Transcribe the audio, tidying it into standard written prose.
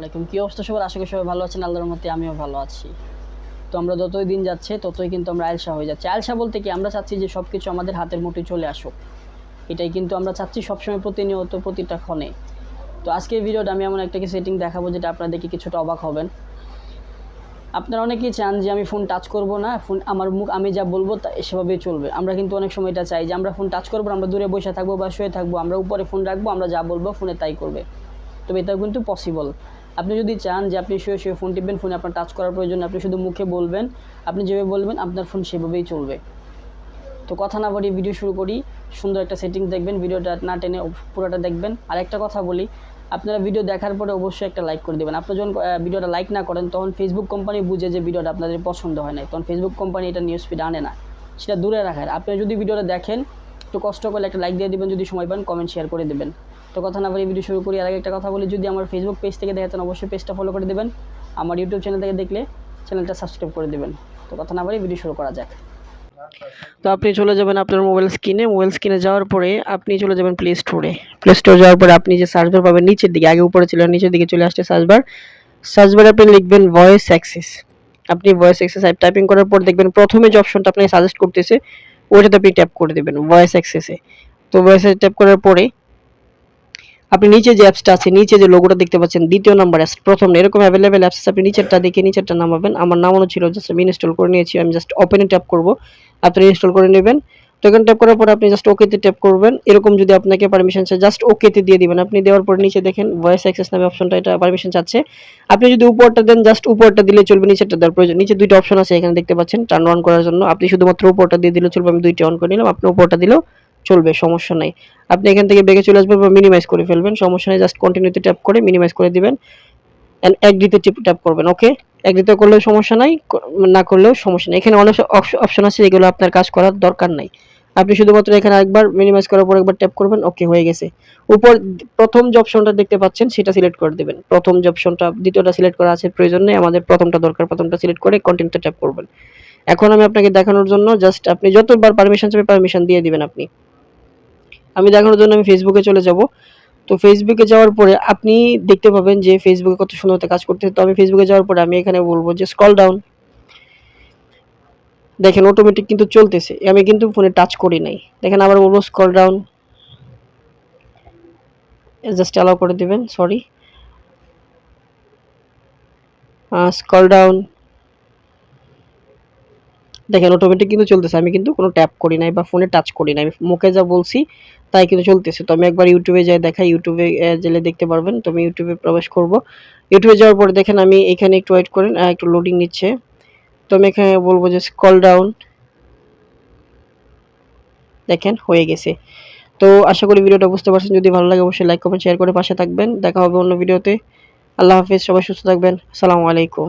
আলাইকুম। কি অবস্থা সবার? আশা করি সবাই ভালো আছেন। আল্লাহর রহমতে আমিও ভালো আছি। তো আমরা যতই দিন যাচ্ছে ততই কিন্তু আমরা আলসা হয়ে যাচ্ছি। আলসা বলতে কি, আমরা চাচ্ছি যে সবকিছু আমাদের হাতের মুঠোয় চলে আসুক। এটাই কিন্তু আমরা চাচ্ছি সবসময়, প্রতিনিয়ত, প্রতিটা ক্ষণে। তো আজকের ভিডিওটা আমি এমন একটা সেটিং দেখাবো যেটা আপনারা দেখে কিছুটা অবাক হবেন। আপনারা অনেকেই চান যে আমি ফোন টাচ করব না, ফোন আমার মুখ আমি যা বলবো তা সেভাবেই চলবে। আমরা কিন্তু অনেক সময় এটা চাই যে আমরা ফোন টাচ করবো, আমরা দূরে বসে থাকবো বা শুয়ে থাকবো, আমরা উপরে ফোন রাখবো, আমরা যা বলবো ফোনে তাই করবে। তবে এটাও কিন্তু পসিবল। আপনি যদি চান যে আপনি শুয়ে শুয়ে ফোন টিপবেন, ফোনে আপনার টাচ করার প্রয়োজন, আপনি শুধু মুখে বলবেন, আপনি যেভাবে বলবেন আপনার ফোন সেভাবেই চলবে। তো কথা না বাড়িয়ে ভিডিও শুরু করি। সুন্দর একটা সেটিংস দেখবেন, ভিডিওটা না টেনে পুরোটা দেখবেন। আর একটা কথা বলি, আপনারা ভিডিও দেখার পরে অবশ্যই একটা লাইক করে দেবেন। আপনারা যখন ভিডিওটা লাইক না করেন তখন ফেসবুক কোম্পানি বুঝে যে ভিডিওটা আপনাদের পছন্দ হয় না, তখন ফেসবুক কোম্পানি এটা নিউজ ফিড আনে না, সেটা দূরে রাখার। আপনারা যদি ভিডিওটা দেখেন একটু কষ্ট করে একটা লাইক দিয়ে দেবেন, যদি সময় পান কমেন্ট শেয়ার করে দেবেন। তো কথা না বলে ভিডিও শুরু করি। আর আগে একটা কথা বলি, যদি আমার ফেসবুক পেজ থেকে দেখেন অবশ্যই পেজটা ফলো করে দেবেন, আমার ইউটিউব চ্যানেল থেকে দেখলে চ্যানেলটা সাবস্ক্রাইব করে দেবেন। তো কথা না বলে ভিডিও শুরু করা যাক। তো আপনি চলে যাবেন আপনার মোবাইল স্ক্রিনে যাওয়ার পরে আপনি চলে যাবেন প্লে স্টোরে যাওয়ার পরে আপনি যে সার্চ বার পাবেন নিচের দিকে, আগে উপরে ছিল, নিচের দিকে চলে আসছে সার্চ বারে আপনি লিখবেন ভয়েস অ্যাক্সেস। আপনি ভয়েস অ্যাক্সেস টাইপিং করার পর দেখবেন প্রথমে যে অপশনটা আপনাকে সাজেস্ট করতেছে ওইটাতে আপনি ট্যাপ করে দেবেন ভয়েস অ্যাক্সেসে। তো ভয়েসে ট্যাপ করার পরে আপনি নিচে যে অ্যাপসটা আছে, নিচে যে লোগোটা দেখতে পাচ্ছেন দ্বিতীয় নাম্বার অ্যাপস, প্রথম না, এরকম অ্যাভেলেবেল অ্যাপস আপনি নিচেরটা দেখে নিচেরটা নামাবেন। আমার নামানো ছিল, জাস্ট আমি ইনস্টল করে নিয়েছি, আমি জাস্ট ওপেনে ট্যাপ করব, আপনি ইনস্টল করে নেবেন। তো এখানে ট্যাপ করার পর আপনি জাস্ট ওকেতে ট্যাপ করবেন। এরকম যদি আপনাকে পারমিশন চায় জাস্ট ওকেতে দিয়ে দিবেন। আপনি দেওয়ার পর নিচে দেখেন ভয়েস অ্যাক্সেস নামে অপশনটা, এটা পারমিশন চাচ্ছে। আপনি যদি উপরটা দেন জাস্ট উপরটা দিলে চলবে, নিচেরটা দেওয়ার প্রয়োজন। নিচে দুইটা অপশন আছে এখানে দেখতে পাচ্ছেন টার্ন অন করার জন্য, আপনি শুধুমাত্র উপরটা দিয়ে দিলে চলবে। আমি দুইটা অন করে নিলাম, আপনি উপরটা দিলেও চলবে, সমস্যা নাই। আপনি এখান থেকে ব্যাকে চলে আসবেন বা মিনিমাইজ করে ফেলবেন, সমস্যা নেই। জাস্ট কন্টিনিউতে ট্যাপ করে মিনিমাইজ করে দিবেন এন্ড এগ্রিতে ট্যাপ করবেন। ওকে, এগ্রিতে করলেও সমস্যা নাই, না করলেও সমস্যা নেই। এখানে অনেক অপশন আছে যেগুলো আপনার কাজ করার দরকার নাই। আপনি শুধুমাত্র এখানে একবার মিনিমাইজ করার পর একবার ট্যাপ করবেন, ওকে হয়ে গেছে। উপর প্রথম যে অপশনটা দেখতে পাচ্ছেন সেটা সিলেক্ট করে দিবেন। প্রথম যে অপশনটা, দ্বিতীয়টা সিলেক্ট করা আছে প্রয়োজন নেই, আমাদের প্রথমটা দরকার। প্রথমটা সিলেক্ট করে কন্টিনিউতে ট্যাপ করবেন। এখন আমি আপনাকে দেখানোর জন্য জাস্ট আপনি যতবার পারমিশন চাইবে পারমিশন দিয়ে দিবেন। আমি দেখানোর জন্য আমি ফেসবুকে চলে যাব। তো ফেসবুকে যাওয়ার পরে আপনি দেখতে পাবেন যে ফেসবুকে কত সুন্দর কাজ করতেছে। তো আমি ফেসবুকে যাওয়ার পরে আমি এখানে বলবো যে স্ক্রল ডাউন। দেখেন অটোমেটিক কিন্তু চলতেছে, আমি কিন্তু ফোনে টাচ করি নাই। দেখেন আবার বলবো স্ক্রল ডাউন, জাস্ট অ্যালাউ করে দিবেন, সরি, স্ক্রল ডাউন। দেখেন অটোমেটিক কিন্তু চলতেছে, আমি কিন্তু কোনো ট্যাপ করি নাই বা ফোনে টাচ করি নাই, আমি মুখে যা বলছি তাই কিন্তু চলতেছে। তো আমি একবার ইউটিউবে যাই দেখাই, ইউটিউবে গেলে দেখতে পারবেন। তো আমি ইউটিউবে প্রবেশ করব। ইউটিউবে যাওয়ার পরে দেখেন আমি এখানে একটু ওয়েট করেন, একটু লোডিং নিচ্ছে। তো আমি এখানে বলবো যে স্ক্রল ডাউন, দেখেন হয়ে গেছে। তো আশা করি ভিডিওটা বুঝতে পারছেন। যদি ভালো লাগে অবশ্যই লাইক কমেন্ট শেয়ার করে পাশে থাকবেন। দেখা হবে অন্য ভিডিওতে। আল্লাহ হাফেজ, সবাই সুস্থ থাকবেন। আসসালামু আলাইকুম।